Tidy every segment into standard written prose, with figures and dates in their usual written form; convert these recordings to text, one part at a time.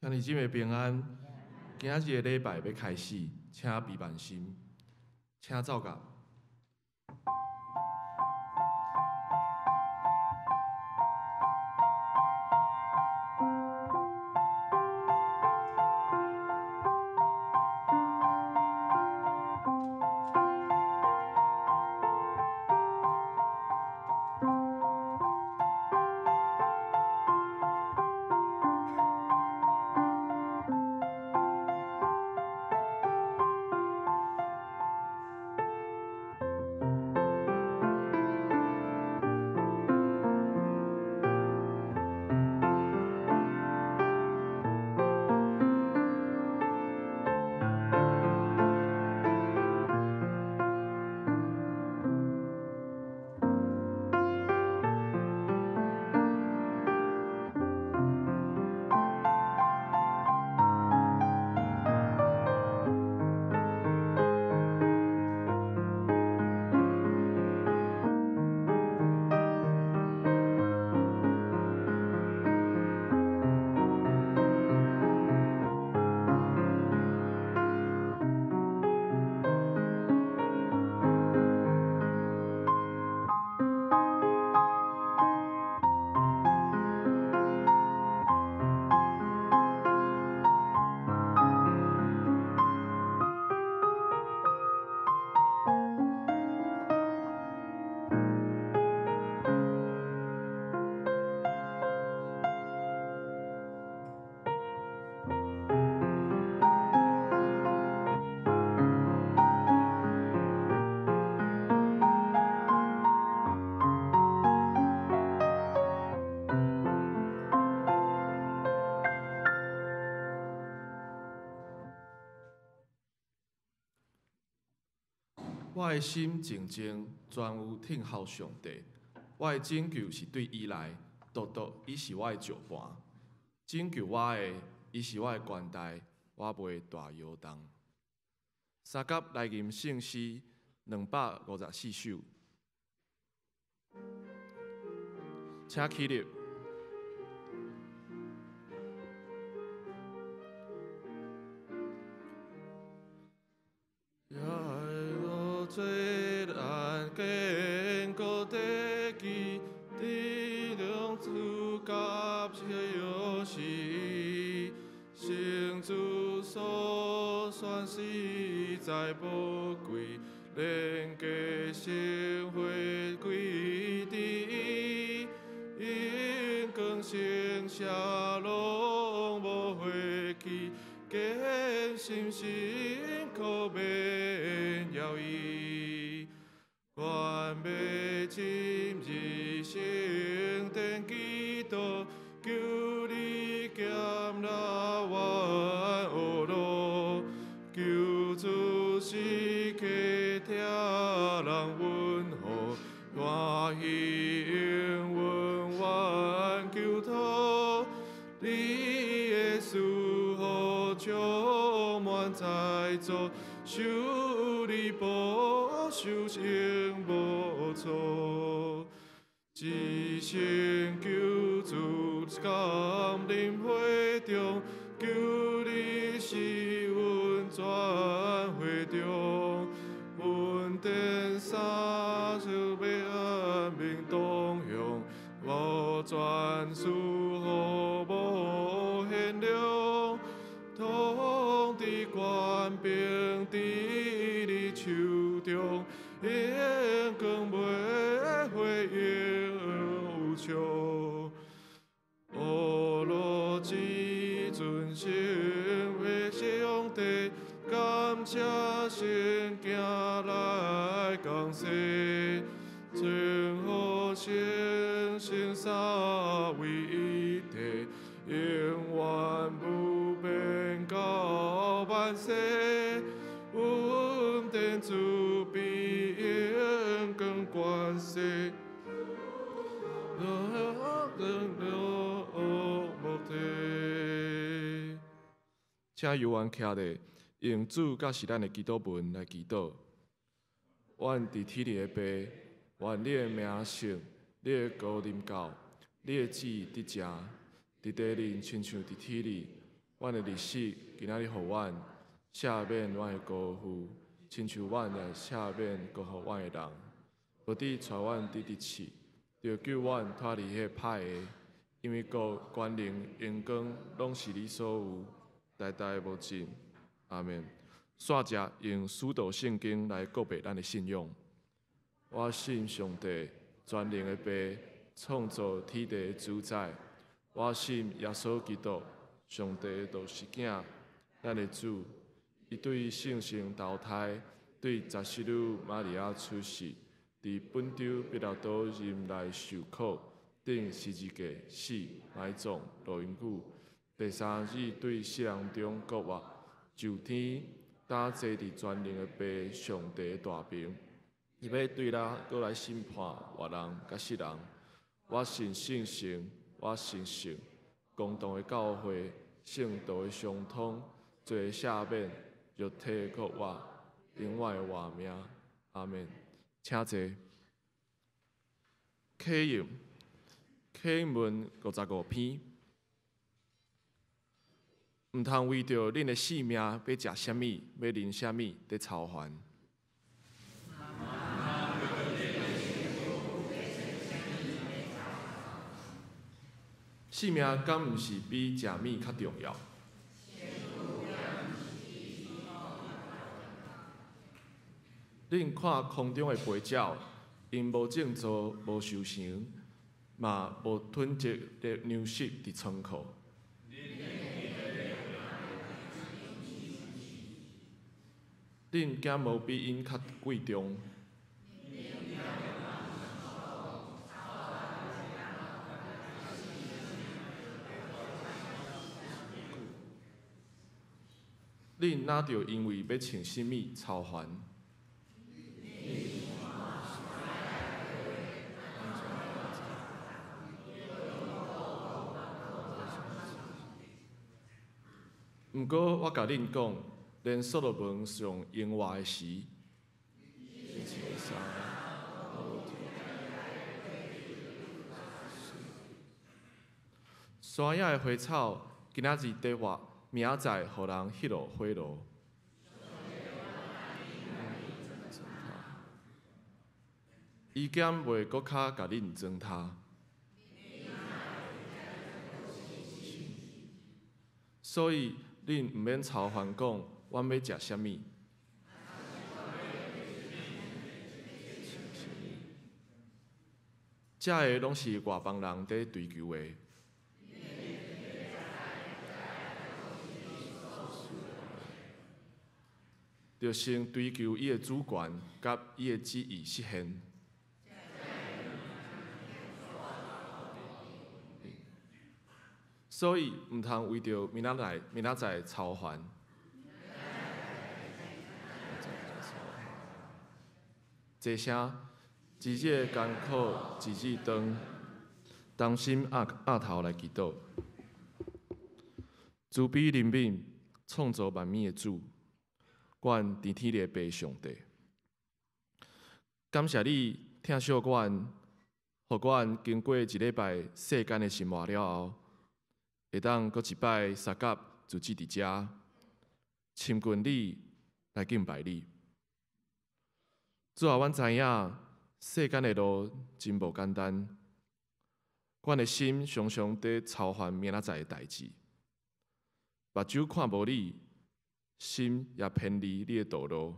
向你今日平安，今日的礼拜要开始，请备万心，请走甲。我的心静静，专有听候上帝。我的拯救是对伊来，独独伊是我的石盘。拯救我的，伊是我的冠带，我袂大摇动。三甲来吟圣诗254首，请起立。最难坚固的基地，量主甲切有时，圣主所选实在宝贵，连结生活归地，因更生下拢无回去，坚心可免要伊。愿被今日圣殿基督，求你减纳我恶路，求主是客听人问候，欢喜应允愿求托，你的属乎充满在座，受你保守情无错，一生救主甘霖会中，求你是阮全会中，阮等三十倍安明东向，无全属乎无限量，通知官兵伫你手中。因更袂回应有笑，乌罗只尊圣为上帝，感谢圣行来降世，称呼圣三位一体，永远不变到万世，阮等主必应更关系。请由阮徛咧，用主甲是咱的祈祷文来祈祷。阮伫天里的爸，愿你的名圣，你的国临到，你的旨得成，伫地里亲像伫天里。阮的历史今仔日互阮赦免阮的辜负，亲像阮也赦免辜负阮的人。无伫带阮伫敌气，着救阮脱离迄歹的，因为国、权能、荣光，拢是你所有，代代无尽。阿免。煞者用使徒圣经来告白咱的信仰。我信上帝全能的爸，创造天地的主宰。我信耶稣基督，上帝的独生囝，咱的主。伊对圣神投胎，对十四女玛利亚出世，伫本州彼拉多任内受苦，顶十字架死，埋葬，落阴谷。第三日对死人中国活，就天打坐伫全能的爸上帝的大屏。伊要对咱过来审判活人甲死人。我信圣神，我信神，共同的教会，圣道的相通，罪赦免，肉体的国活，永远的活命。阿免。请坐。启应，启应文55篇。毋通为着恁的性命要食啥物，要啉啥物，伫操烦。性命敢毋是比食物较重要？恁看空中的飞鸟，因无种作，无收成，嘛无囤积的粮食伫仓库。恁敢无比因较贵重？恁哪着因为要穿什物操烦？毋过我甲恁讲，连所罗门上荣华的时，山野的花草，今仔日得活，明仔载互人迄落花落。伊减袂搁较甲恁糟蹋。所以恁毋免操烦讲，阮要食啥物。遮个拢是外邦人在追求的。着先追求伊的主权，甲伊的旨意实现。所以毋通为着明仔载操烦。坐声，一日艰苦一日长，当心压头来祈祷。慈悲怜悯，创造万物的主，阮伫天的爸上帝，感谢你疼惜阮，互阮经过一礼拜世间的生活了后，会当搁一摆三甲就伫遮，亲近你来敬拜你。主啊，阮知影世间的路真无简单，阮的心常常伫操烦明仔载的代志，目睭看无你，心也偏离你的道路。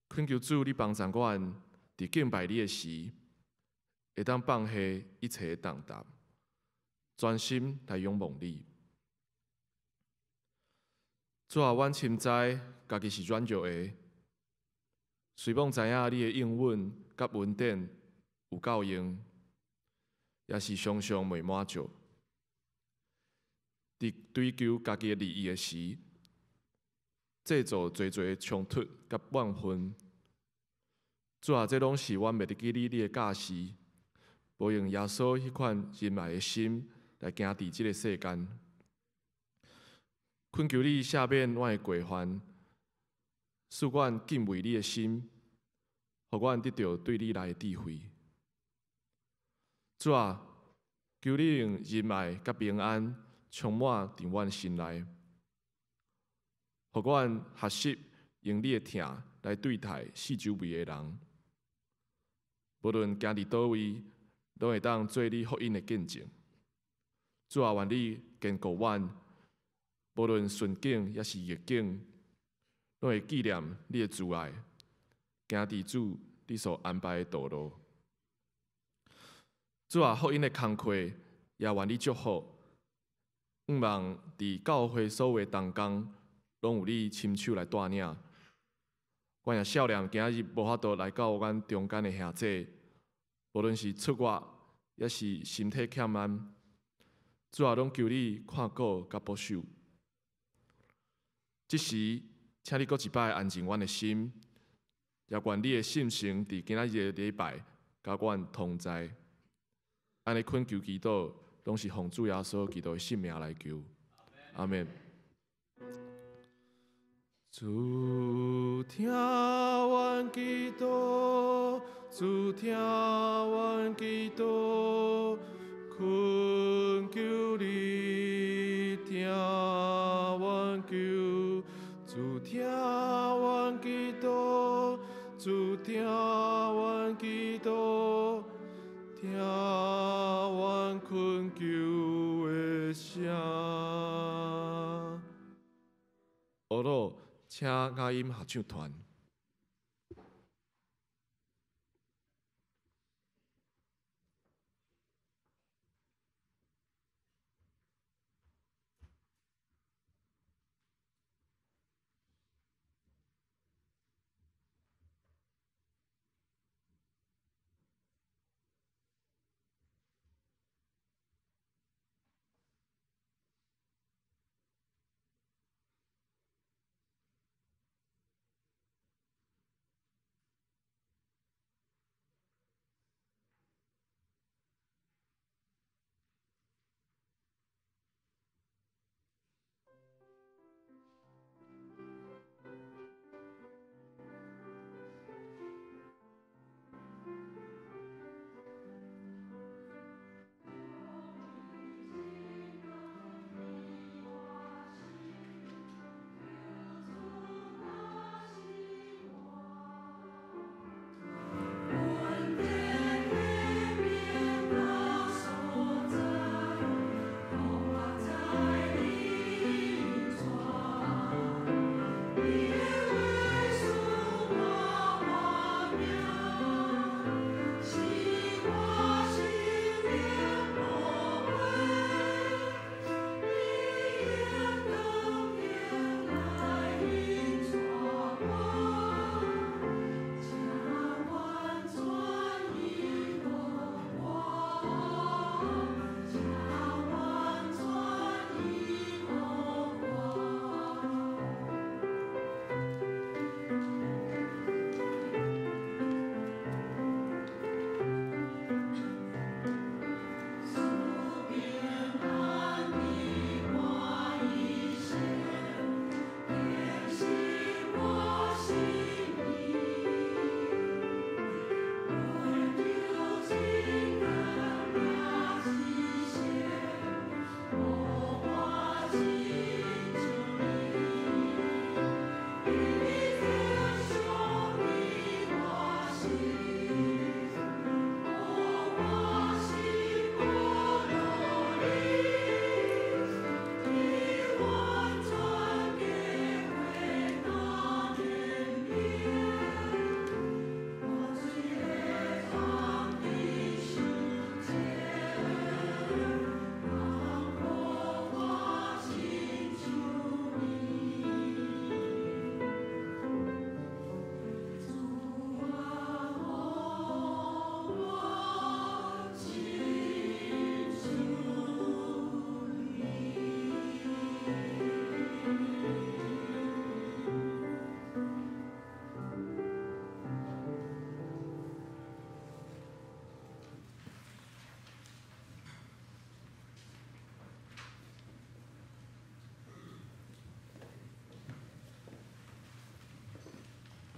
恳求主，你帮助阮伫敬拜你的时，会当放下一切的重担，专心来仰望你。主啊，阮深知家己是软弱的，虽望知影你的应允甲恩典有够用，也是常常未满足。伫追求家己的利益的时，制造侪侪冲突甲怨恨。主啊，这拢是阮袂得记你的教示，无用耶稣迄款仁爱的心来行伫即个世间。恳求你赦免阮的过犯，使阮敬畏你的心，互阮得到对你来的智慧。主啊，求你用仁爱甲平安充满伫阮心内，互阮学习用你的疼来对待四周围的人。无论行伫倒位，拢会当做你福音的见证。主啊，愿你坚固阮，无论顺境也是逆境，拢会纪念你的慈爱，行伫主你所安排的道路。主啊，福音的工课也愿你祝福，毋望伫教会所有的同工，拢有你亲手来带领。阮也少年今日无法度来到阮中间的兄弟，无论是出外，也是身体欠安，主啊，拢求你看顾甲保守。即时，请你阁一摆安静阮的心，也愿你的信心伫今仔日的礼拜，甲阮同在。安尼恳求祈祷，拢是奉主耶稣基督的圣名来求，阿门。主听阮祈祷，主听阮祈祷，恳求你听阮求，主听阮祈祷，主听阮祈祷，听阮恳求的声。学罗，请雅音合唱团。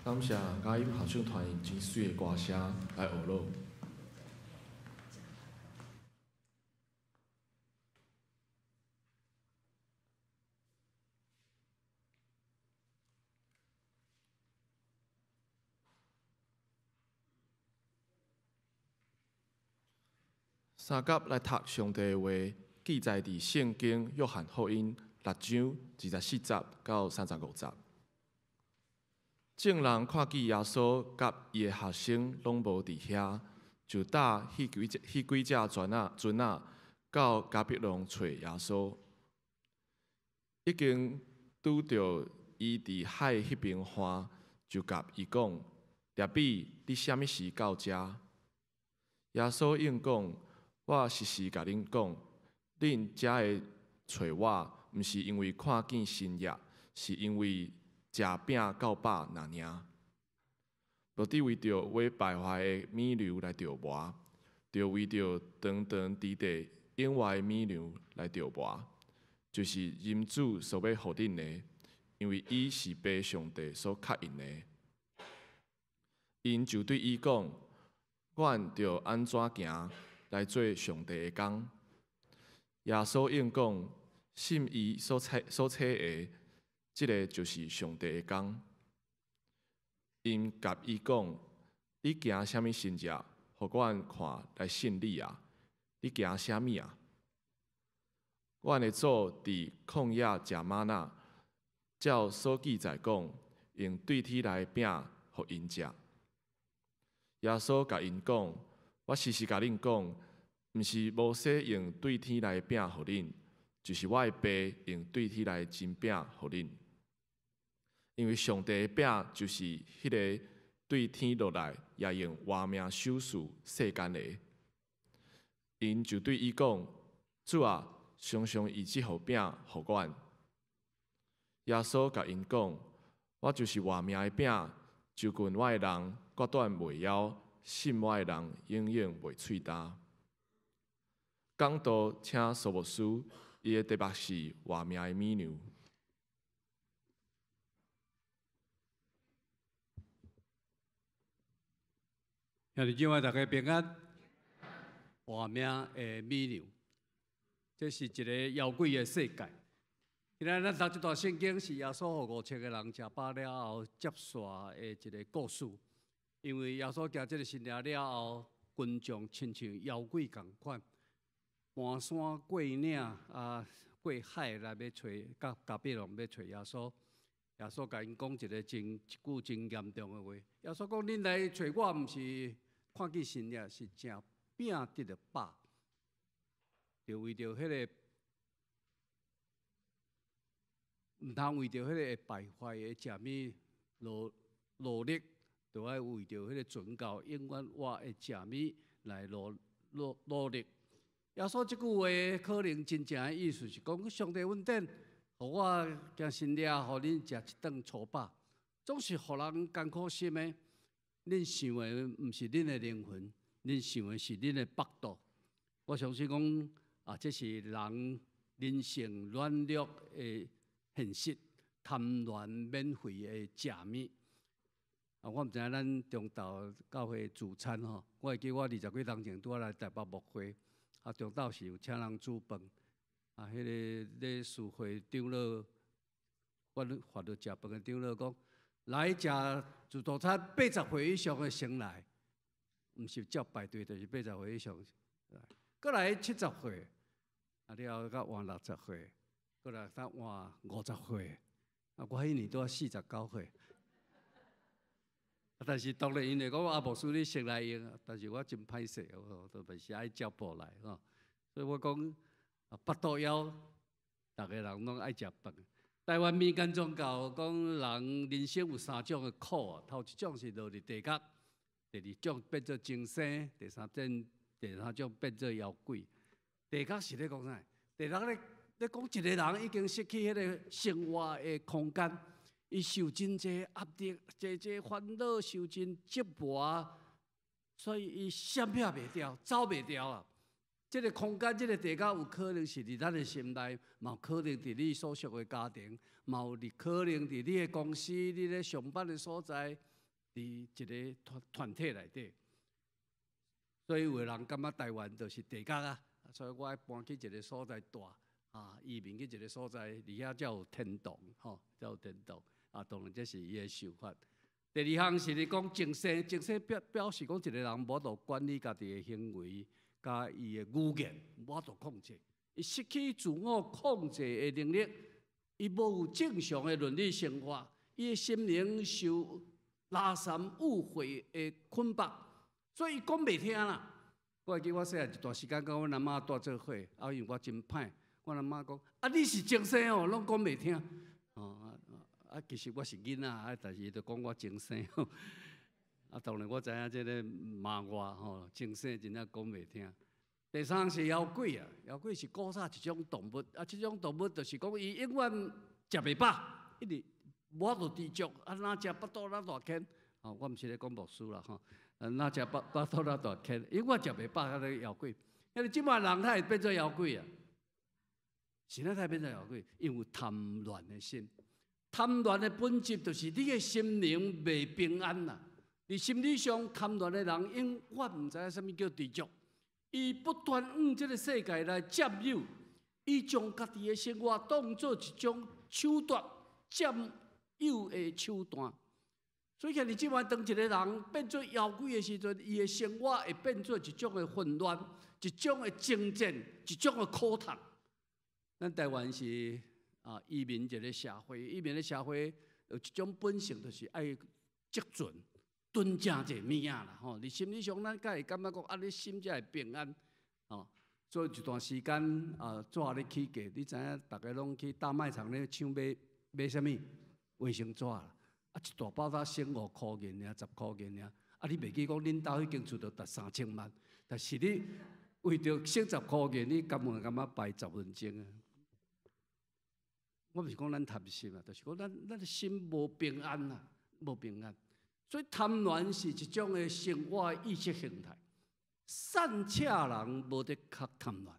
感谢雅音合唱团真水的歌声来学乐。三甲来读上帝的话，记载伫圣经约翰福音6章24节到35节。众人看见耶稣甲伊的学生拢无伫遐，就搭迄几只船仔到迦百农找耶稣。已经拄着伊伫海迄边岸，就甲伊讲：“rabbi，你啥物时到遮？”耶稣应讲：“我实实甲恁讲，恁才会找我，毋是因为看见新业，是因为食饼到饱那尔。无伫为着买败坏的米流来钓磨，就为着长长伫地永活的米流来钓磨，就是人子所要互恁的，因为伊是被上帝所确认的。”因就对伊讲：“阮着安怎行来做上帝的工？”耶稣应讲：“信伊所册的，即个就是上帝的工。”因甲伊讲：“你行啥物新业，互阮看来信你啊？你行啥物啊？阮的祖伫旷野食玛纳，照所记载讲，用对天来饼互因食。”耶稣甲因讲：“我实实甲恁讲，毋是摩西用对天来饼互恁，就是我的爸用对天来真饼互恁。因为上帝的饼就是迄个对天落来，也用活命手术世间的。”因就对伊讲：“主啊，常常以即号饼互阮。”耶稣甲因讲：“我就是活命的饼，就近我的人决断袂枵，信我的人永远袂喙焦。”讲道请索牧师，伊的题目是活命的米牛。兄弟姊妹，大家平安。活命的米牛，这是一个妖怪的世界。今仔咱读这段圣经是耶稣互5,000个人食饱了后接续的一个故事。因为耶稣行这个神业了后，群众亲像妖怪共款，搬山过岭过海来要找甲迦百农要找耶稣。耶稣甲因讲一句真严重的话。耶稣讲：“恁来找我，毋是看见神业，是食饼得了饱，就为着迄个，毋通为着迄个会败坏的食物努力，就爱为着迄个存高永远活的食物来努力。”耶稣即句话可能真正的意思是讲，上帝恩典，互我行神业，互恁食一顿粗饱，总是互人艰苦心的。恁想的毋是恁的灵魂，恁想的是恁的腹肚。我相信讲这是人人性软弱的现实，贪婪免费的食物。我毋知影咱中昼教会聚餐吼，我会记我20几年前拄来台北牧会，中昼是有请人煮饭，迄个咧事会长老，我发到食饭的长老讲，来食自助餐80岁以上的先来，毋是照排队，就是80岁以上。过来70岁，了到换60岁，过来到换50岁，我迄年拄49岁。但是当然，因会讲牧师你先来用，但是我真歹势哦，特别是爱照步来吼。所以我讲腹肚枵，逐个人拢爱食饭。台湾民间宗教讲人人生有3种的苦头一种是落入地狱，第2种变做精神，第三种变做妖怪。地狱是咧讲啥？地狱咧讲一个人已经失去迄个生活的空间。伊受真济压力，济烦恼，受真折磨，所以伊闪避袂掉，走袂掉啊！这个空间，这个地狱有可能是伫咱的心内，嘛有可能伫你所属的家庭，嘛有可能伫你的公司、你咧上班的所在，伫一个团体内底。所以有的人感觉台湾就是地狱啊，所以我爱搬去一个所在大移民去一个所在，伫遐才有天堂，才有天堂。当然这是伊的想法。第2项是你讲精神，精神表示讲一个人无度管理家己的行为，甲伊的语言无法度控制，伊失去自我控制的能力，伊无有正常的伦理生活，伊的心灵受拉山误会的捆绑，所以伊讲袂听啦。我记我细汉一段时间，甲阮阿妈住做伙，因为我真歹，我阿妈讲你是精生哦，拢讲袂听。其实我是囡仔，但是伊就讲我精生。当然我知影这个骂我吼，精生真正讲袂听。第三是妖怪啊，妖怪是古早一种动物，这种动物就是讲伊永远食袂饱，一直无法度知足，哪食巴肚哪大坑。我毋是咧讲牧师啦吼，哪食巴肚哪大坑，永远食袂饱，迄个妖怪。因为即摆人他会变做妖怪啊，是哪他变做妖怪？因为贪恋的心，贪恋的本质就是你的心灵未平安啦。伫心理上贪恋的人，永远毋知影什么叫知足。伊不断往这个世界来占有，伊将家己的生活当作一种手段，占有的手段。所以，你即摆当一个人变做妖怪的时阵，伊的生活会变做一种的混乱，一种的精进，一种的苦读。咱台湾是移民一个社会，移民的社会有一种本性，就是爱积存。囤正者物仔啦，吼！你心理上咱才会感觉讲，你心才会平安，吼。做一段时间纸咧起价，你知影，大家拢去大卖场咧抢买啥物卫生纸啦，一大包才省5块银尔，10块银尔，你袂记讲恁兜迄间厝就值3000万，但是你为着省10块银，你根本感觉排10分钟啊！我毋是讲咱贪心啊，就是讲咱的心无平安啊，无平安。所以贪恋是一种的生活意识形态。善车人无得较贪恋，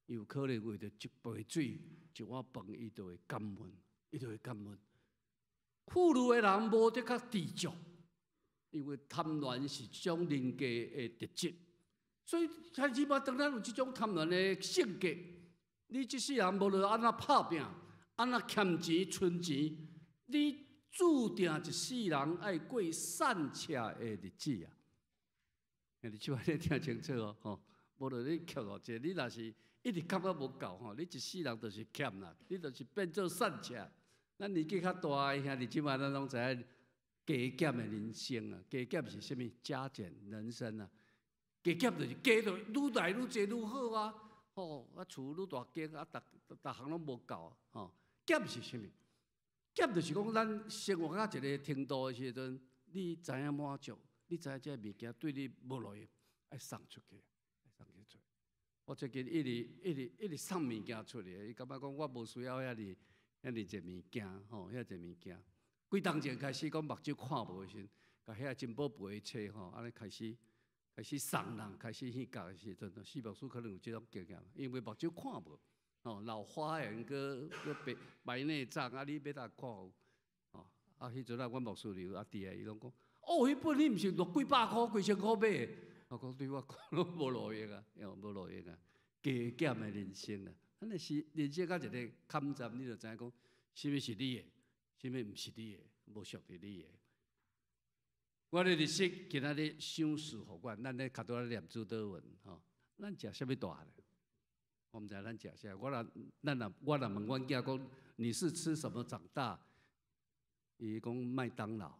有可能为着一杯水、一碗饭，伊就会感恩，伊就会感恩。富裕的人无得较知足，因为贪恋是一种人格的特质。所以，起码当咱有这种贪恋的性格，你即世人无论安怎拍拼，安怎欠钱、存钱，你注定一世人爱过善车的日子啊！你即摆你听清楚哦，吼，无论你欠偌济，你若是一直欠啊无够吼，你一世人就是欠啦，你就是变做善车。咱年纪较大的兄弟姊妹，咱拢知影加减的人生啊，加减是啥物？加减人生啊，加减就是加到愈来愈济愈好啊！吼，厝愈大间逐项拢无够啊！吼，减是啥物？减就是讲，咱生活到一个程度的时阵，你知影满足，你知影这物件对你无路用，爱送出去，爱送出去。我最近一直送物件出去，伊感觉讲我无需要遐尼济物件，吼，遐济物件。几当前开始讲目睭看无时，甲遐真宝贝的册吼，安尼开始送人，开始去教的时阵，四牧师可能有这种经验，因为目睭看无。老花眼白内障，你要哪看有？迄阵阮牧师刘弟伊拢讲，迄本你毋是落几百块、几千块买的？我讲对我讲拢无路用啊，无路用啊，加减的人生啊，咱的是人生到一个坎站，你就知影讲，什么是你的，什么毋是你的，无属于你的。我的日式今仔日想事互阮，咱咧较多念主祷文，咱食啥物大呢？我们在咱食啥？我若问阮囝讲，你是吃什么长大？伊讲麦当劳。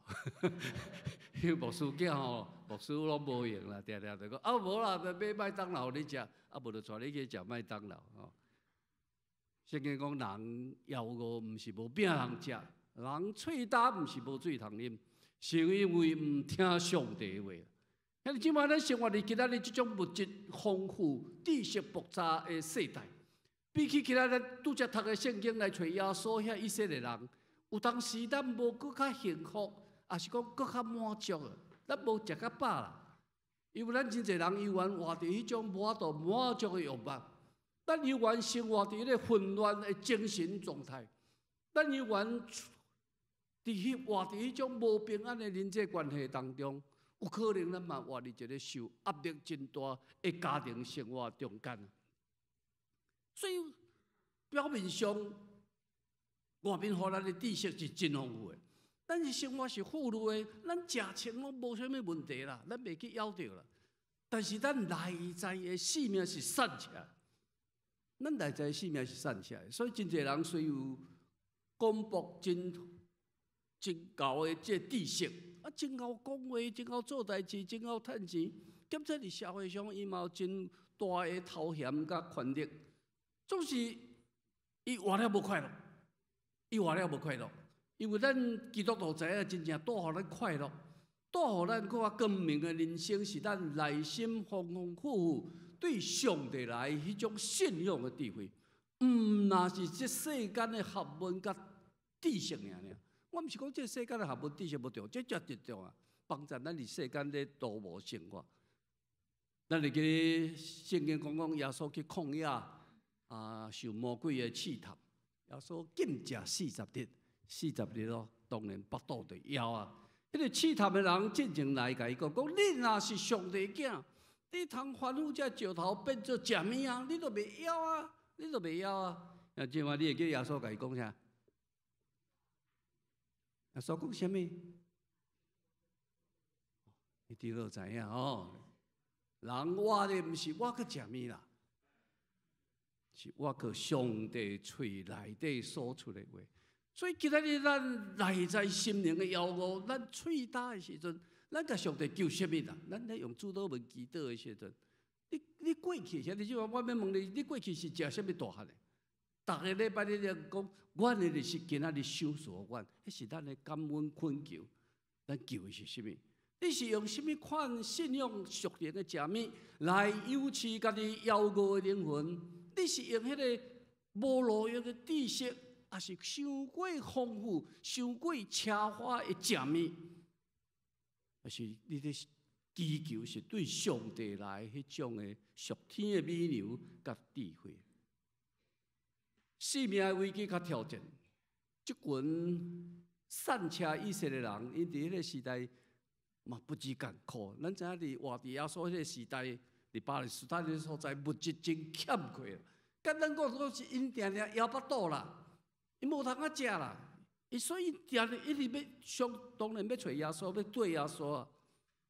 因为牧师囝吼，牧师拢无用啦，定定就讲无啦，买麦当劳你食，无就带你去食麦当劳吼。圣经讲人枵餓毋是无饼通食，人喙焦毋是无水通啉，是因为毋听上帝的话。像即摆咱生活伫今仔日即种物质丰富、知识复杂的世代，比起其他咱拄则读的圣经来找耶稣遐以色列人，有当时咱无搁较幸福，也是讲搁较满足啊。咱无食较饱啦，因为咱真侪人永远活伫迄种无法度满足的欲望，咱永远生活伫迄个混乱的精神状态，咱永远活伫迄种无平安的人际关系当中。有可能咱嘛活伫一个受压力真大的家庭生活中间，所以表面上外面互咱的知识是真丰富的，但是生活是富裕的，咱食穿拢无啥物问题啦，咱袂去枵着啦。但是咱内在的性命是散起来，咱内在的性命是散起来，所以真侪人虽有广博真高的这知识，真好讲话，真好做代志，真好趁钱，兼且伫社会上伊嘛有真大的头衔甲权力，总是伊活了无快乐，伊活了无快乐，因为咱基督徒知影真正带互咱快乐。带互咱更加光明的人生，是咱内心丰丰富富对上帝来迄种信仰的智慧。若是这世间的学问甲知识尔。我毋是讲这世间的学问知识无重要，这绝对重要，帮助咱伫世间的度无生活。咱会记得圣经讲耶稣去旷野受魔鬼的试探，耶稣禁食40日，40日咯，当然腹肚就枵啊。迄个试探的人进前来甲伊讲：你若是上帝囝，你通吩咐这石头变做食物啊？你都袂枵啊！你都袂枵啊！即摆你会记耶稣甲伊讲啥？耶稣讲啥物？你哋都知影哦。人活的毋是我去食物啦，是我靠上帝喙内底所出的话。所以今仔日咱内在心灵的要求，咱喙焦的时阵，咱甲上帝求什么啦？咱咧用主祷文祈祷的时阵，你过去，像你即话，我要问你，你过去是食什么大汉的？逐个礼拜你讲，阮的就是今仔日享受阮，迄是咱的感恩恳求。咱求的是什么？你是用什么款信仰属灵的食物来优持家己要求的灵魂？你是用迄个无路用的知识？也是伤过丰富、伤过奢华的食物，也是你的祈求是对上帝来迄种的属天的美妙甲智慧。生命的危机甲挑战，即群散车以色列人，因伫迄个时代嘛不止艰苦。咱知影伫活伫耶稣迄个时代，伫巴勒斯坦迄个所在物质真欠缺。简单讲，是因定定枵腹肚啦。伊无通啊食啦，所以定一直当然要找耶稣，要对耶稣啊，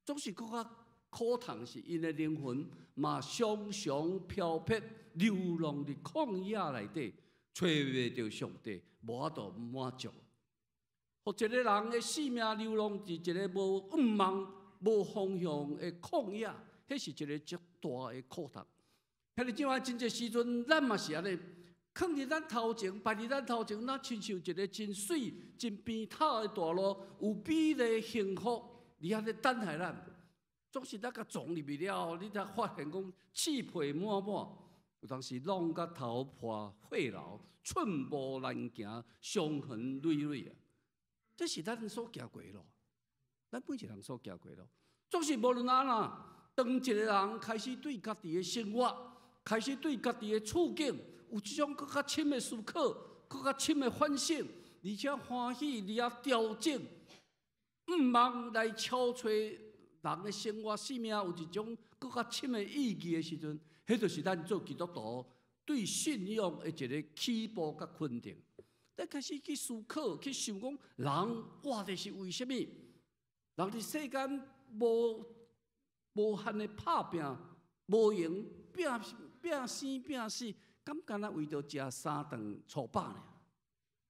总是更加苦痛，是因的灵魂嘛常常漂泊流浪伫旷野内底，找袂到上帝，无法度满足。互一个人的生命流浪伫一个无望、无方向的旷野，迄是一个极大的苦痛。迄个即摆真侪时阵，咱嘛是安尼。放伫咱头前，摆伫咱头前，咱亲像一个真水、真边头的大路，有美丽幸福，伫遐咧等待咱。总是咱甲撞入去了，你才发现讲刺皮满满，有当时弄甲头破血流，寸步难行，伤痕累累啊！这是咱所行过路，咱每一个人所行过路。总是无论安那，当一个人开始对家己的生活，开始对家己的处境。有这种更较深的思考，更较深的反省，而且欢喜，而且调整，毋望来超出人的生活生命有一种更较深的意义的时阵，迄就是咱做基督徒对信仰的一个起步甲肯定。咱开始去思考，去想讲，人活的是为什么？人伫世间无限的拍拼，无用拼生拼死。敢若为着食3顿粗饱呢？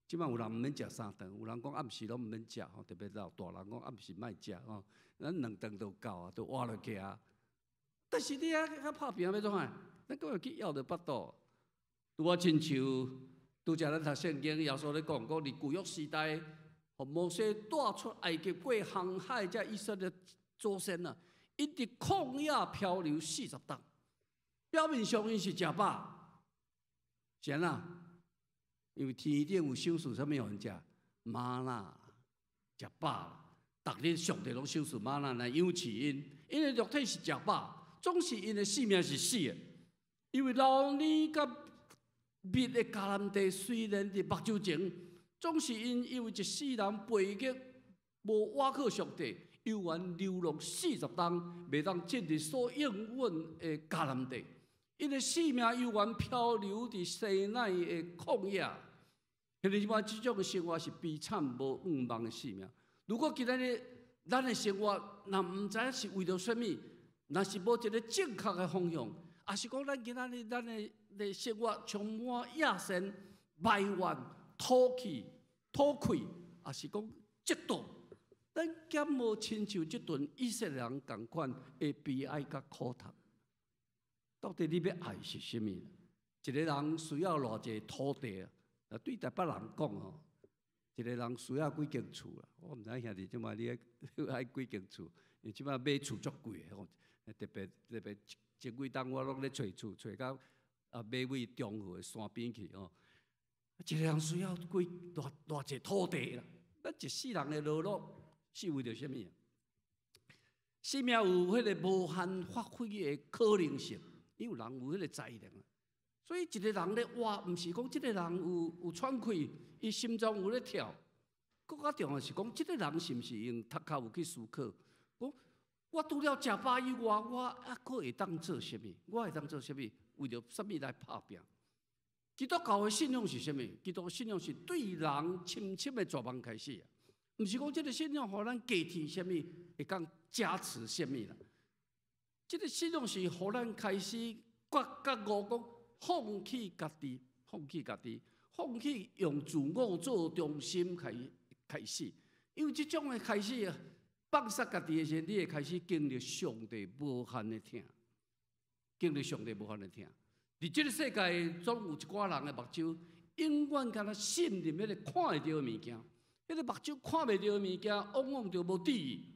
即摆有人毋免食3顿，有人讲暗时拢毋免食吼，特别老大人讲暗时莫食吼，咱2顿就够啊，就活落去啊。但是你遐拍拼要创啊？咱搁要去要着腹肚。拄啊，亲像拄则咱读圣经，耶稣咧讲伫旧约时代，互摩西带出埃及过航海，才以色列祖先啊，一直旷野漂流40冬，表面上因是食饱。是安那？因为天顶有赏赐啥物互因食？玛纳，食饱啦。逐日上帝拢赏赐玛纳来养饲因，因为肉体是食饱，总是因的性命是死的。因为老年甲密的迦南地虽然伫目睭前，总是因为一世人背逆，无倚靠上帝，有缘流浪40冬，未当进入所应允的迦南地。因的生命有缘漂流伫西奈的旷野，迄个即摆即种的生活是悲惨无望的生命。如果今仔日咱的生活若毋知是为着什么，若是无一个正确的方向，也是讲咱今仔日咱的生活充满野生、埋怨、吐气、吐气，也是讲嫉妒。咱减无亲像即阵以色列人共款的悲哀甲苦读。到底你要爱是啥物？一个人需要偌济土地啊？对台北人讲哦，一个人需要几间厝啦？我毋知兄弟即摆你爱几间厝？你即摆买厝足贵的，特别前几冬我拢咧找厝，找到买位中和的山边去哦。一个人需要偌济土地啦？咱一世人的劳碌是为着啥物？生命有迄个无限发挥的可能性，因为人有迄个才能。所以一个人咧活，毋是讲即个人有喘气，伊心脏有咧跳。更较重要是讲，即个人是毋是用头壳有去思考？讲我除了食饱以外，我还佫会当做啥物？我会当做啥物？为着啥物来打拼？基督教的信仰是啥物？基督教信仰是对人深深的绝望开始啊！毋是讲即个信仰互咱加添啥物，会讲加持啥物啦？即个信仰是互咱开始觉悟讲。放弃家己，放弃用自我做中心开始，因为这种的开始啊，放杀家己的时候，你会开始经历上帝无限的疼，经历上帝无限的疼。伫这个世界，总有一寡人的目睭，永远敢若信任迄个看会到的物件，迄个目睭看袂到的物件，往往就无注意。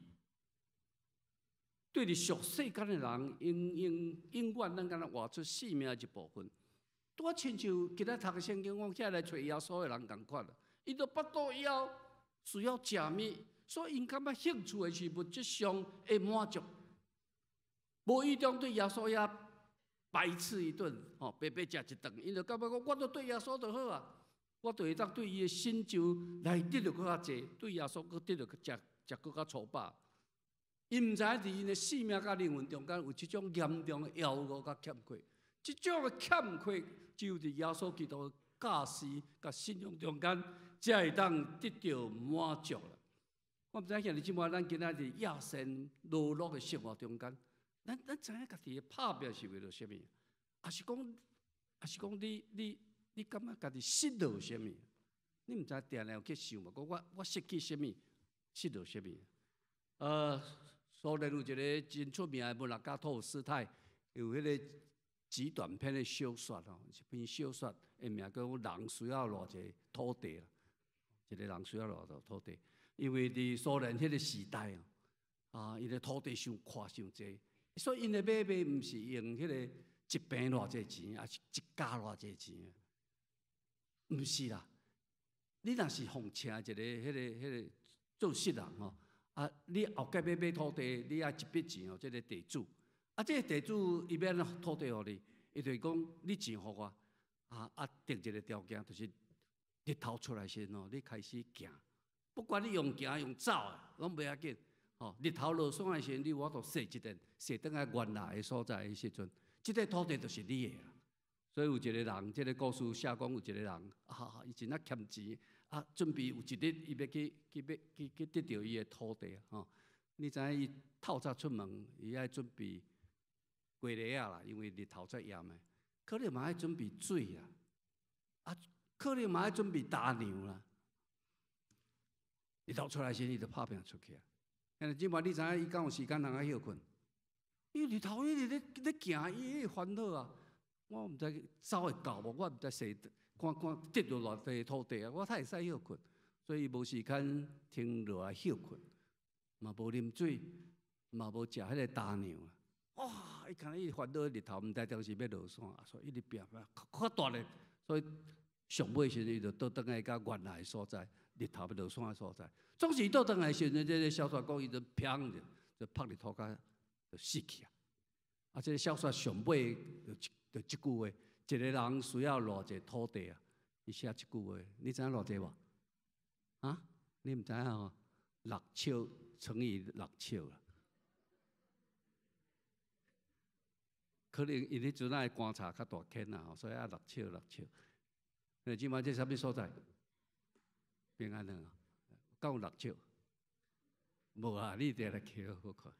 对伫俗世间的人，永远咱敢若活出生命的一部分。拄啊，亲像今仔读圣经，我起来找耶稣的人共款啦。伊都腹肚枵，需要食物，所以因感觉兴趣的是物质上的满足。无意中对耶稣也排斥一顿，白白食一顿，因就感觉讲，我都对耶稣就好啊，我就会当对伊的新旧来得到更较济，对耶稣佫得到食更较粗饱。因毋知伫因的生命甲灵魂中间有即种严重的枵饿甲欠缺，即种的欠缺只有伫耶稣基督的教示甲信仰中间，才会当得到满足啦。我毋知影你即摆咱今仔日野生劳碌的生活中间，咱知影家己的拍拼是为了啥物？也是讲你感觉家己失落啥物？你毋知定定有去想嘛？讲我失去啥物？失落啥物？苏联有一个真出名的文学家托尔斯泰，有迄个极短篇的小说哦，一篇小说的名叫《人需要偌济土地》啦。一个人需要偌济土地，因为伫苏联迄个时代伊个土地伤宽伤济，所以因的买毋是用迄个一坪偌济钱，也是一家偌济钱，毋是啦。你若是奉请一个迄个做事人你后盖要买土地，你爱一笔钱这个地主，这个地主伊要安土地互你，伊就是讲你钱互我，定一个条件，就是日头出来先你开始行，不管你用行用走拢袂要紧，日头落山的时，你我都踅一阵，踅倒来原来的所在的时阵，这个土地就是你的啦。所以有一个人，这个故事写讲有一个人伊真啊欠钱。准备有一日，伊要去得到伊的土地你知影伊透早出门，伊爱准备鸡日啦，因为日头才炎的。可能嘛爱准备水啦，可能嘛爱准备大牛啦。日头出来时，伊就拍拼出去啊。因为即摆你知影，伊敢有时间通啊休困？伊日头一直咧行，伊会烦恼啊。我毋知走会到无，我毋知踅。看得到偌地土地我太会使休困，所以无时间停落来休困，嘛无啉水，嘛无食迄个大牛伊看伊烦恼日头，毋知当时要落山，所以一直拼较大咧。所以上尾时伊就倒转来到原来的所在，日头要落山的所在。总是倒转来时阵，这个小说讲伊就砰就拍日头甲就死去这个小说上尾就即句话。一个人需要偌济土地伊写一句话，你知影偌济无？你毋知影6尺乘以6尺啦。可能因迄阵的观察较大圈所以6尺。那即摆这啥物所在？平安堂敢有6尺？无你一定来去好看。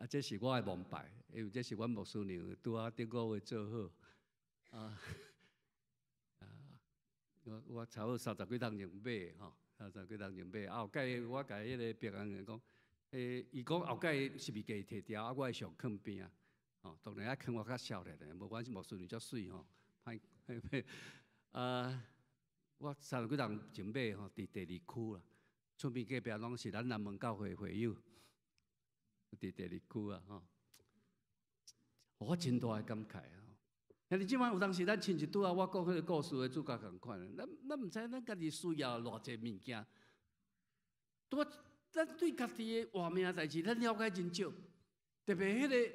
这是我的蒙牌，因为这是阮牧师娘拄啊顶个月做好啊。我差不多30几趟前买吼，30几趟前买。后盖我甲迄个别人讲，伊讲后盖是咪给摕掉？我会上囥边啊。哦，当然啊，囥我较少咧，无管是牧师娘遮水吼，歹我30几趟前买吼，伫第2区啦。厝边隔壁拢是咱南门教会会友，伫第2区啊吼，我真大的感慨啊！但是即摆有当时咱亲戚拄啊，我讲迄个故事的主角共款的，咱毋知咱家己需要偌济物件，咱对家己的活命代志，咱了解真少，特别迄个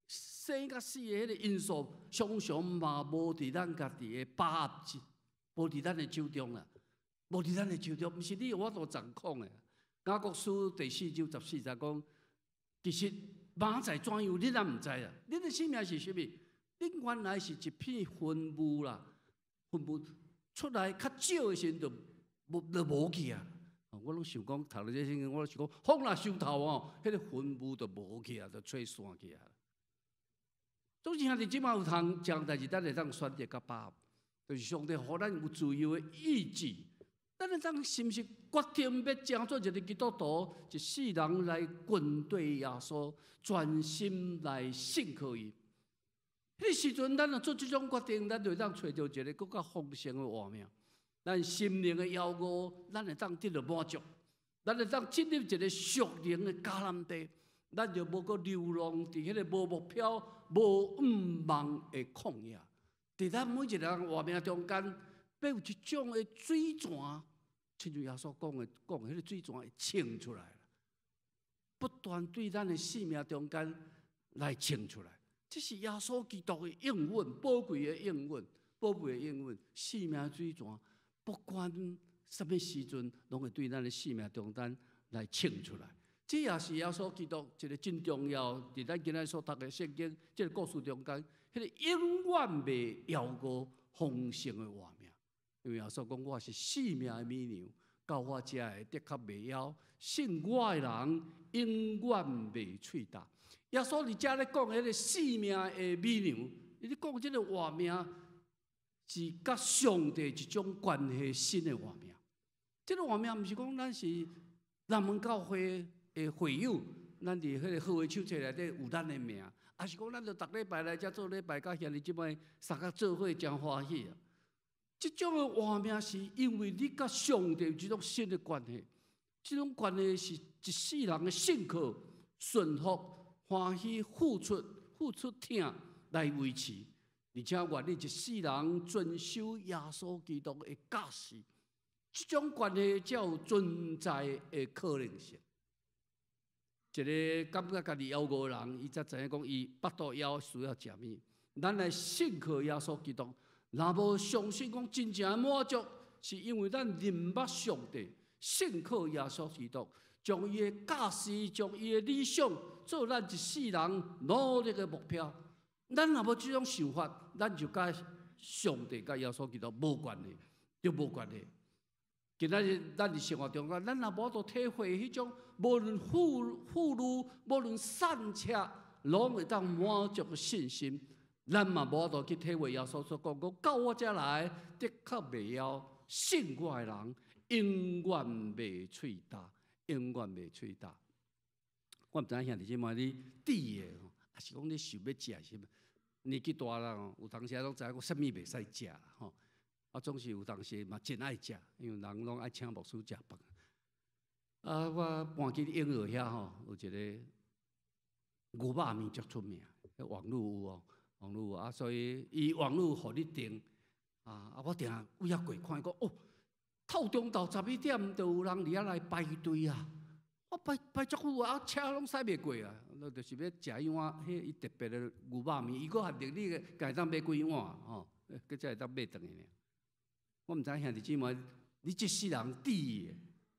生甲死的迄个因素，常常嘛无伫咱家己的把握之，无伫咱的手中啦，无伫咱的手中，毋是你我所掌控的。雅各书第4章14节讲，其实明仔载怎样，你也毋知啊。你的生命是啥物？你原来是一片云雾啦，云雾出来较少的时阵就无去啊。我拢想讲，读了这圣经，我想讲，风若收头哦，迄个云雾就无去啊，就吹散去啊。总之，兄弟即摆有通将代志，咱会当选择甲把握，就是上帝互咱有自由的意志。咱会当是毋是决定要成做一个基督徒，一世人来跟对耶稣，专心来信靠伊。迄个时阵，咱若做这种决定，咱就会当找到一个更较丰盛的活命。咱心灵的要求，咱会当得到满足，咱会当进入一个属灵的迦南地，咱就无搁流浪伫迄个无目标、无望的旷野。伫咱每一个人活命中间，要有一种的水泉，亲像耶稣讲的，迄个水泉会清出来，不断对咱的生命中间来清出来。这是耶稣基督的应允，宝贵的应允，宝贵的应允。生命水泉，不管什么时阵，拢会对咱的生命中间来清出来。这也是耶稣基督一个真重要，伫咱今仔所读的圣经，这个故事中间，迄个永远未夭过丰盛的活命。因为耶稣讲，我是生命的美牛，到我遮的的确未夭，信我的人永远未喙焦。耶稣伫遮咧讲迄个生命的美牛，伊咧讲即个活命是甲上帝一种关系新的活命。即个活命毋是讲咱是南门教会的会友，咱伫迄个好的手册内底有咱的名，还是讲咱就逐礼拜来遮做礼拜，甲兄弟姊妹三个做伙真欢喜啊！即种的活命是因为你甲上帝有即种新的关系，即种关系是一世人的信靠、顺服。欢喜付出疼来维持，而且愿意一世人遵守耶稣基督的教示，这种关系才有存在的可能性。一个感觉家己夭折的人，伊才知影讲，伊腹肚枵需要食物。咱来信靠耶稣基督，若无相信讲真正的满足，是因为咱认捌上帝，信靠耶稣基督。将伊的教示，将伊的理想，做咱一世人努力的目标。咱若无这种想法，咱就甲上帝、甲耶稣基督无关系，就无关系。今仔日咱伫生活中间，咱若无都体会迄种无论富裕、无论善策，拢会当满足的信心，咱嘛无都去体会耶稣所讲到我遮来，的确未夭，信我的人永远未喙焦。永远未喙焦。我毋知影兄弟姊妹你煮的吼，还是讲你想要食什么？年纪大了吼，有当时拢知影讲啥物袂使食啦吼。啊，总是有当时嘛真爱食，因为人拢爱请牧师食饭。啊，我搬去婴儿遐吼，有一个牛肉面足出名，网络有哦，网络有啊，所以伊网络互你订啊，我定有遐过看讲哦。透中昼11点，就有人伫遐来排队啊！我排足久啊，车拢驶袂过啊！就是要食一碗迄伊特别的牛肉面，伊搁限定你个家当买几碗吼，佮才会当买转去呢。我毋知兄弟姊妹，你这世人第一，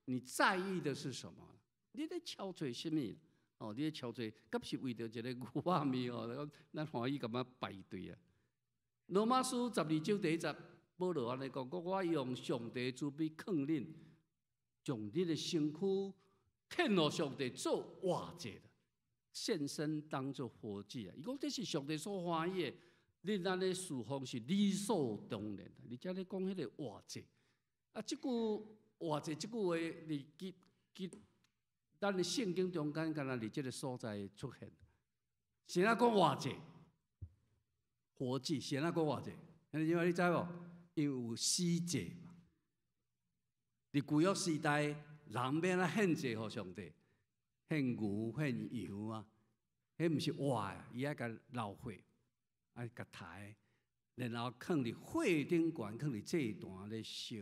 你在意的是什么？你咧敲找什么？哦，你咧敲找，敢是为着一个牛肉面哦？咱欢喜感觉排队啊！罗马书12章第1节。保罗安尼讲，我用上帝慈悲劝恁，将恁的身躯献互上帝做活祭的，献身当作活祭啊！伊讲这是上帝所欢喜的，你安尼侍奉是理所当然的。你才咧讲迄个活祭啊，即句活祭即句话，伫咱的圣经中间，敢若伫即个所在出现。谁啊讲活祭？活祭，谁啊讲活祭？你知无？因为有死祭嘛。伫旧约时代，人免啊献祭互上帝。献牛、献羊啊，迄毋是活啊，伊爱甲流血，爱甲抬，然后放伫火顶悬，放伫祭坛咧烧。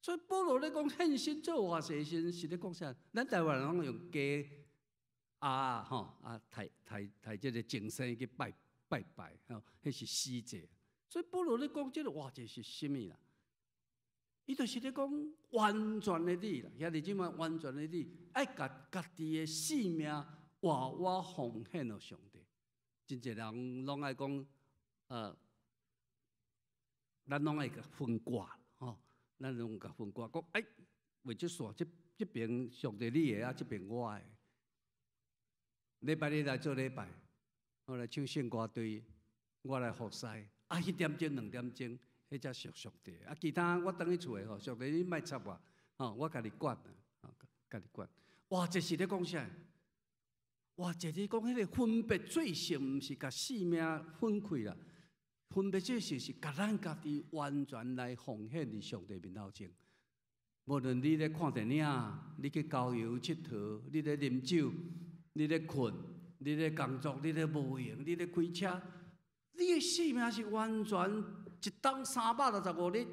所以保罗咧讲献身做活祭神是咧讲啥？咱台湾人拢用鸡抬即个精神去拜吼，迄是死祭。所以保罗咧讲即个活祭是啥物啦？伊就是咧讲完全的你啦，遐日即嘛完全的你，爱甲家己的性命活活奉献予上帝。真侪人拢爱讲，咱拢爱甲分割吼，咱拢甲分割，讲为即线即边上帝你的啊，即边我的。礼拜日来做礼拜，我来唱圣歌队，我来服侍，1点钟2点钟。迄才属上帝，其他我等去厝诶吼，上帝你莫插我，我家己管家己管。哇，这是咧讲啥？哇，这是讲迄个分别罪性，毋是甲性命分开啦。分别罪性是甲咱家己完全来奉献伫上帝面头前。无论你咧看电影，你去郊游佚佗，你咧啉酒，你咧困，你咧工作，你咧无闲，你咧开车，你诶性命是完全。一冬365日，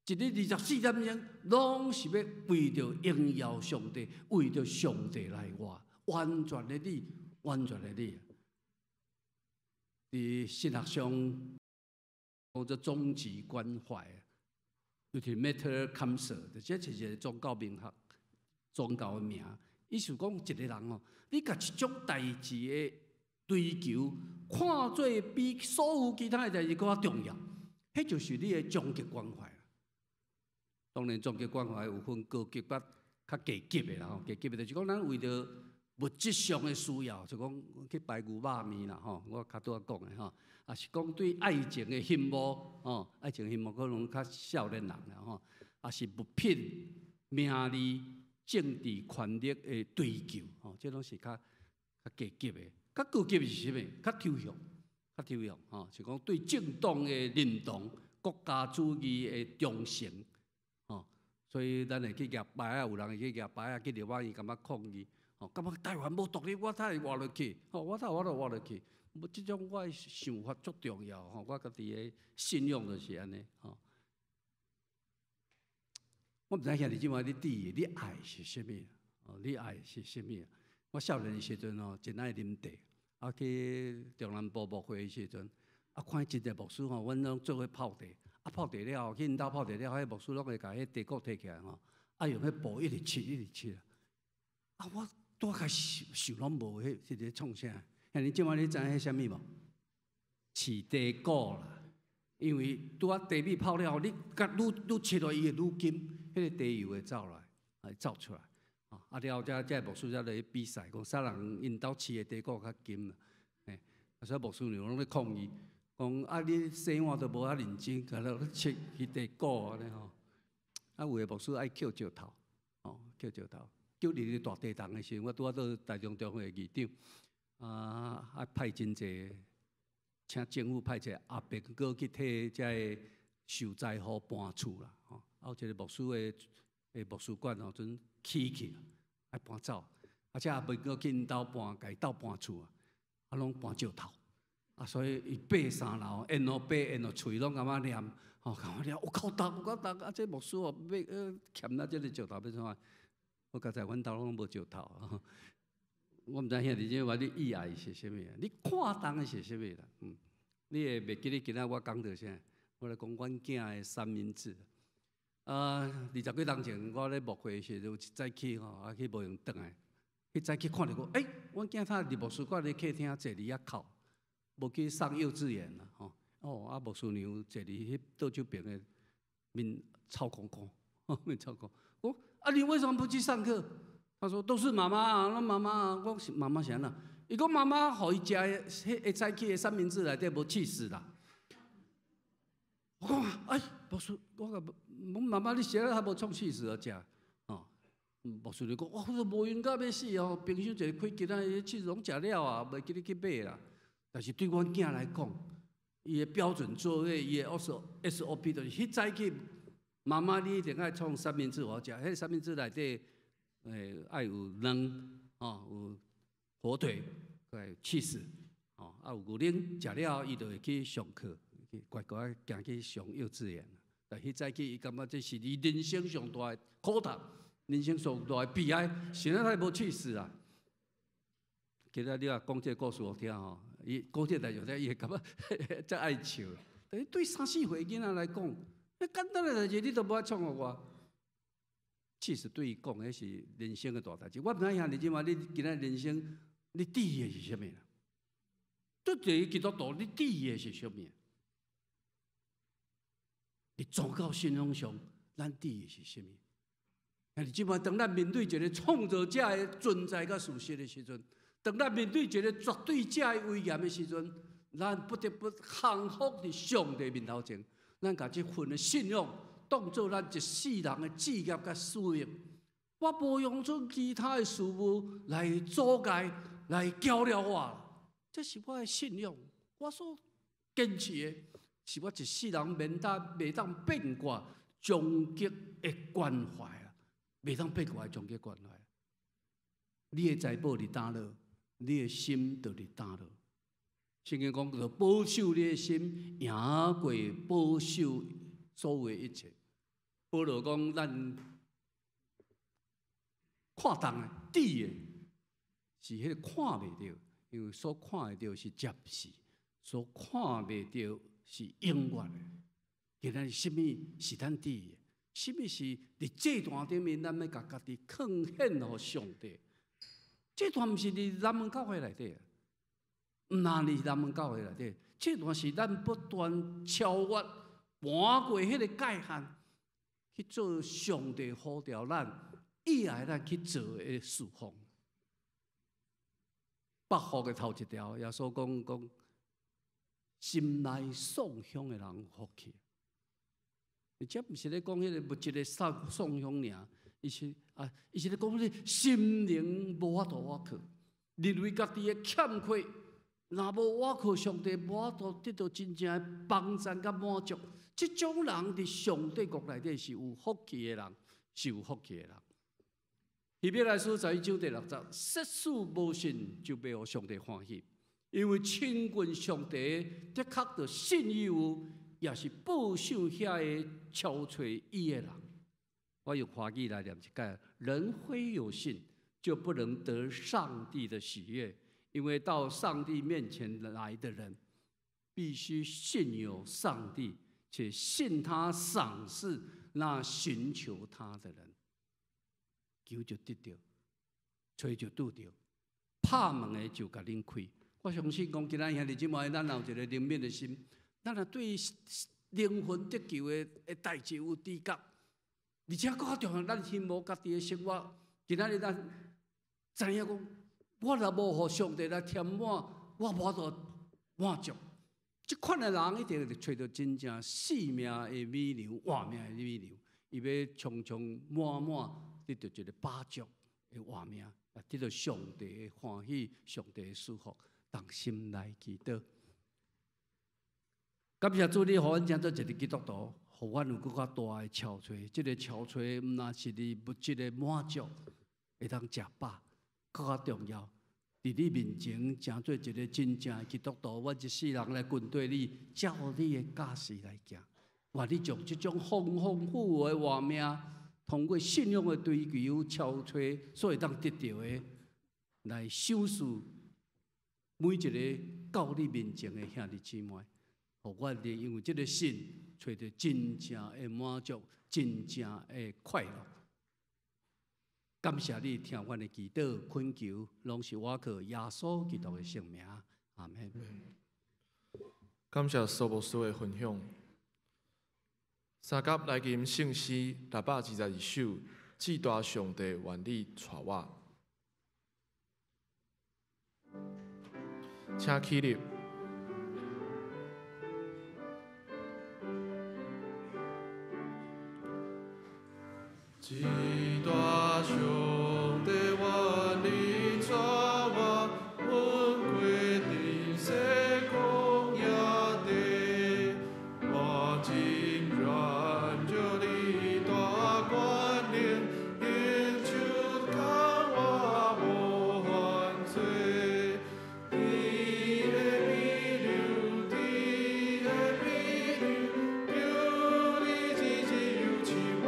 一日24点钟，拢是要为着荣耀上帝，为着上帝来活，完全的你，完全的你。伫神学上叫做终极关怀 （Ultimate Counsel），这是一个宗教名学、宗教的名。意思讲，一个人哦，你甲一种代志的追求。看做比所有其他的代志更加重要，迄就是你的终极关怀。当然，终极关怀有分高级甲较低级的啦，吼，低级的就是讲咱为着物质上的需要，就讲去排牛肉面啦，吼，我较拄仔讲的吼，也是讲对爱情的羡慕，吼，爱情羡慕可能较少年人啦，吼，也是物品、名利、政治、权力的追求，吼，这拢是较低级的。较高级是啥物？较抽象，较抽象吼，是讲对政党的认同、国家主义的忠诚，吼，所以咱会去举牌啊，有人会去举牌啊，去立法院感觉抗议，吼，感觉台湾无独立，我才会活落去，吼，我就活落去。无即种我的想法足重要，吼，我家己的信仰就是安尼，吼。我毋知遐日即摆你伫你爱是啥物？哦，你爱是啥物？我少年的时阵哦，真爱啉茶，去中南部牧会的时阵，看真侪牧师吼，阮拢做伙泡茶，泡茶了后，去因兜泡茶了后，迄牧师拢会甲迄茶果摕起来吼，用迄布一直切，我拄仔想拢无，迄是咧创啥？你即摆你知影迄啥物无？饲茶果啦，因为拄仔茶米泡了后，你甲愈切落伊会愈金，迄个茶油会走来，会走出来。了后，才牧师才来比赛，讲啥人因兜饲的茶果较金啦。所以牧师娘拢咧抗议，讲你生活都无遐认真，甲咧切迄茶果安尼吼。有的牧师爱捡石头，捡石头，叫你大地堂的时候，我拄仔到台中中会议长，派真济，请政府派一个阿伯过去替这受灾户搬厝啦，有一个牧师的牧师馆阵起去，爱搬走，且也袂过去因兜搬，家斗搬厝拢搬石头，所以伊爬3楼，沿路爬，沿路喙拢感觉念，感觉念有够重，这牧师欠咱这个石头要怎啊？我刚才阮兜拢无石头，我毋知遐日即话你意爱是啥物啊？你看重的是啥物啦？你会袂记得今仔我讲到啥？我来讲阮囝的三明治。20几年前，我咧牧会时就一早起去无用转来，迄早起看到讲，阮囝他伫牧师馆咧客厅坐伫遐哭，无去上幼稚园啦，牧师娘坐伫迄倒手边的面臭空空，面臭空。你为什么不去上课？他说都是妈妈啊，那妈妈啊，我妈妈啥啦？伊讲妈妈互伊食的会早起的三明治内底无气死啦。我讲哎，牧师，我妈妈你食了还无创气死啊食？哦，牧师就讲，哇，无用到要死哦，冰箱一个开机啊，气死拢食了啊，袂记你去买啦。但是对阮囝来讲，伊的标准作业，伊的 SOP 就是迄早起，妈妈你一定爱创三明治我食，迄三明治内底爱有卵，哦，有火腿，有起司，哦，啊有牛奶，食了伊就会去上课，乖乖行去上幼稚园。但迄早起伊感觉这是伊人生上大的苦读，人生上大的悲哀，现在他无起司啊。今仔你啊讲这个故事我听吼，伊讲这代志咧，伊会感觉真爱笑。但是对3、4岁囡仔来讲，那简单的代志你都无爱创互我。其实对伊讲，迄是人生的大代志。我唔知影你即马你今仔人生，你伫意的是啥物啦？做一个基督徒，你伫意的是啥物？你走到信仰上，咱伫意的是啥物？你即马当咱面对一个创造者的存在甲事实的时阵，当咱面对一个绝对者的威严的时阵，咱不得不降服伫上帝面头前，咱甲这份的信仰当作咱一世人的志业甲使命。我无用出其他的事物来阻碍、来搅了我，这是我的信仰。我所坚持的，是我一世人袂当变卦终极的关怀啊，袂当变卦的终极关怀。你的财宝伫倒落？你的心就伫倒落。圣经讲，要保守你的心，赢过保守所有一切。保罗讲，咱看重的、底的，是迄个看袂到，因为所看会到是暂时，所看袂到是永远的。今仔日什么是咱底的？什么是伫这段顶面，咱要甲家己奉献予上帝？这段毋是伫南门教会内底，毋那伫南门教会内底，这段是咱不断超越、搬过迄个界限，去做上帝呼召咱以后咱去做的事奉。8福的头一条，耶稣讲，心内丧香的人有福气。这毋是咧讲迄个物质的丧香尔。伊是咧讲你心灵无法度瓦靠，认为家己的欠缺，若无瓦靠上帝，无法度得到真正的帮助甲满足。这种人伫上帝国内底是有福气的人，是有福气的人。希伯来书11章第6节，世事无信就袂互上帝欢喜，因为亲近上帝的确着信伊有，也是保守遐个超找伊的人。我用华语来念一解：人非有信，就不能得上帝的喜悦，因为到上帝面前来的人，必须信有上帝，且信他赏识那寻求他的人。求就得到，找就拄着，拍门的就甲恁开。我相信讲，今仔兄弟姊妹，咱有一个灵敏的心，咱若对灵魂得救的代志有知觉。而且更重要，咱羡慕家己的生活。今仔日咱知影讲，我若无互上帝来填满，我无法度满足。这款的人一定会找到真正生命的美牛，活命的美牛。伊要充充满满得到一个饱足的活命，得到上帝的欢喜，上帝的祝福，当心来祈祷。感谢主，你互阮成做一个基督徒。互阮有更较大的憔悴，这个憔悴毋那是你物质的满足，会当食饱，更较重要。伫你面前，成做一个真正的基督徒，阮一世人来跟对你，照你的假使来行。我你将这种丰丰富富的活命，通过信仰的追求、憔悴，所会当得到的，来享受每一个到你面前的兄弟姊妹。互我哋因为这个信，找到真正的满足，真正的快乐。感谢你听我的祈祷、恳求，拢是我靠耶稣基督的圣名。阿门。感谢苏牧师的分享。三甲来吟圣诗622首，至大上帝愿你带我，请起立。至大上帝愿你带我，阮过人世曠野地，我真愿着你大权能，应手扛我无犯罪。你的美流，你的美流，求你真真有起我。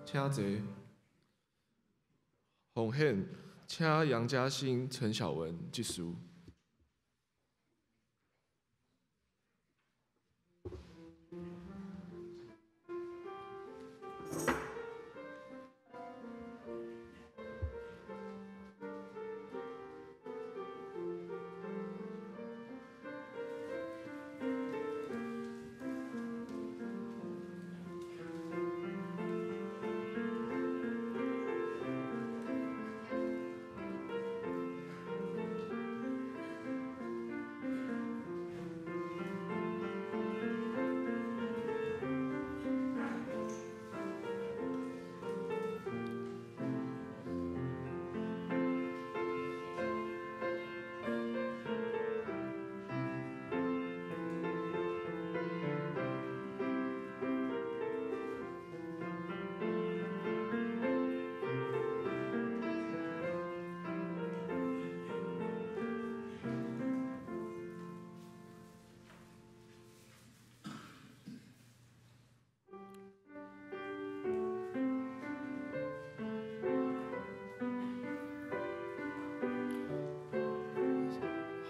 请坐。奉献，请杨嘉欣、陈小文结束。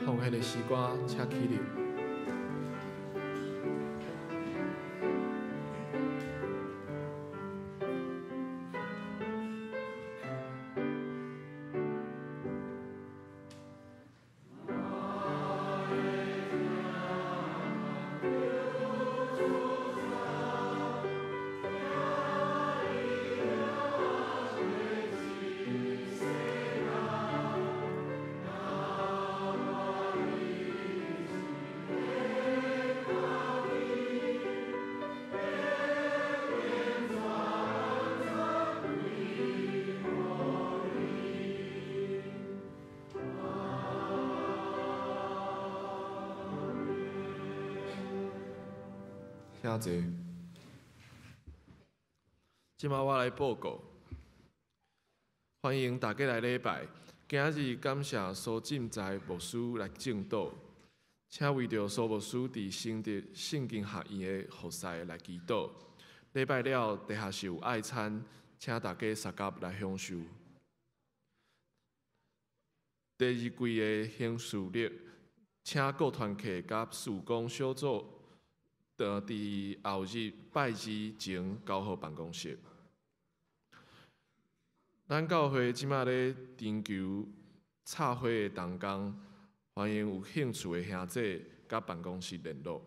奉献的时光，请起立。请坐。即马我来报告，欢迎大家来礼拜。今日感谢苏进财牧师来证道，请为着苏牧师伫圣德圣经学院的服侍来祈祷。礼拜了，地下是有爱餐，请大家相合来享受。第二季的享受日，请各团契甲事工小组伫后日拜二前交互办公室。咱教会即马咧征求插花的同工，欢迎有兴趣的兄弟甲办公室联络。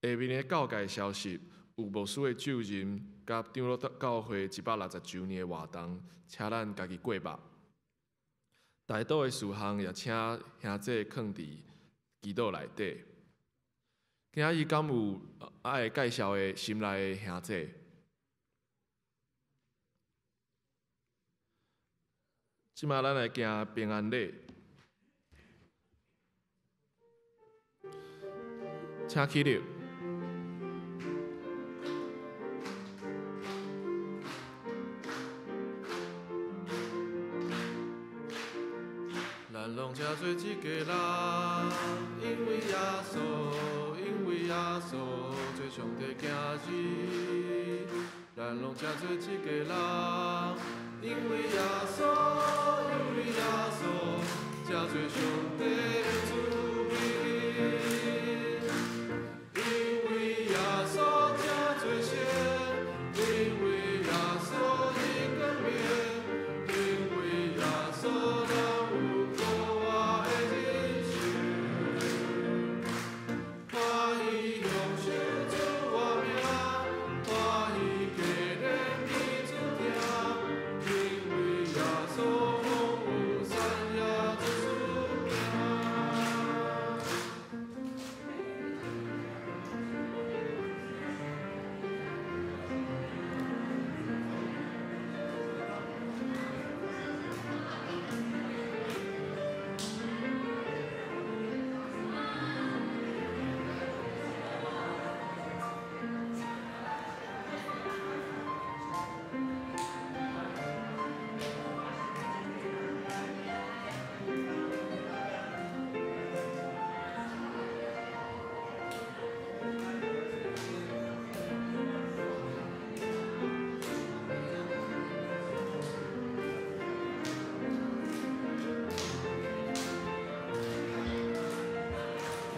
下面的教界消息，有牧师的就任甲长老教会160周年的活动，请咱家己过目。大道的事项也请兄弟放伫祈祷内底。今日敢有爱介绍的心内的兄弟？即马咱来行平安礼，请起立。咱拢正做一家人，因为耶稣，因为耶稣做上帝囝儿。咱拢正做一家人，因为耶稣，因为耶稣正做上帝的子民。因为耶稣正做神，因为耶稣的冠冕，因为耶稣。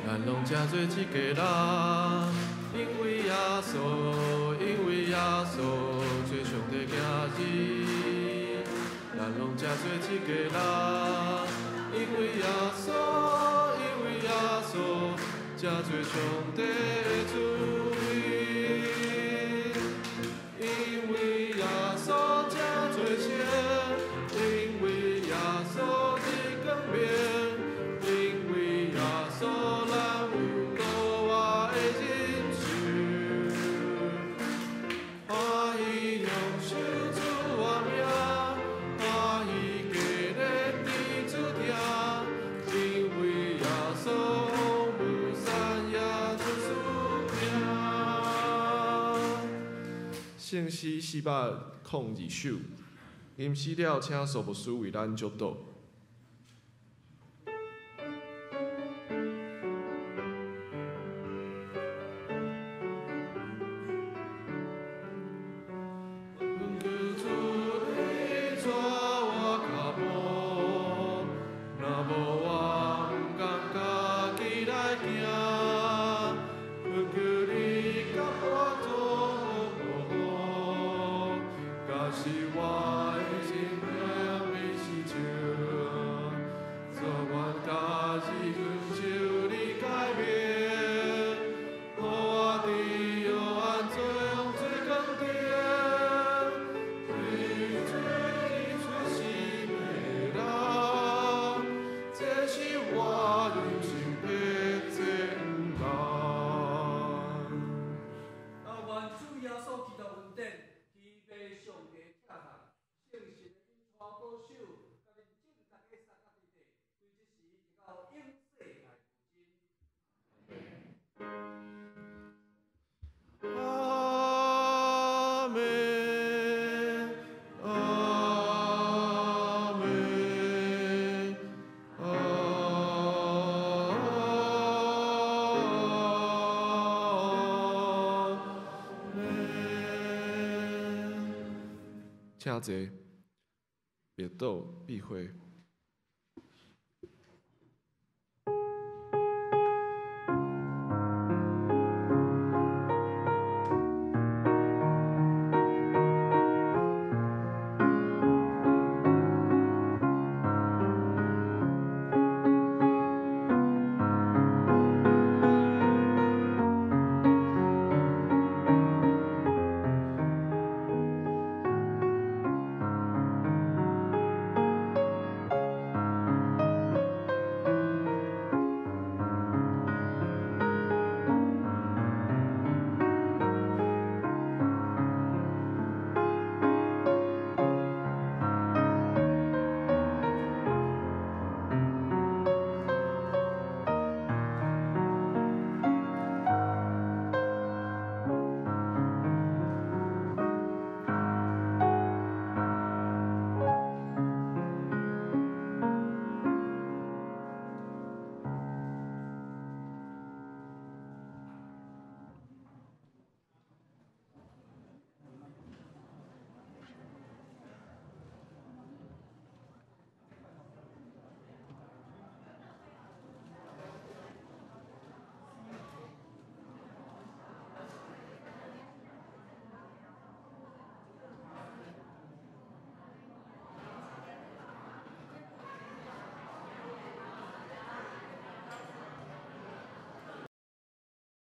咱拢正做一家人，因为耶稣，因为耶稣做上帝囝儿。咱拢正做一家人，因为耶稣，因为耶稣正做上帝的子民。因为耶稣正做神，因为耶稣的冠冕。圣诗402首，吟诗了，请苏牧师为咱祝祷。请坐，别倒避讳。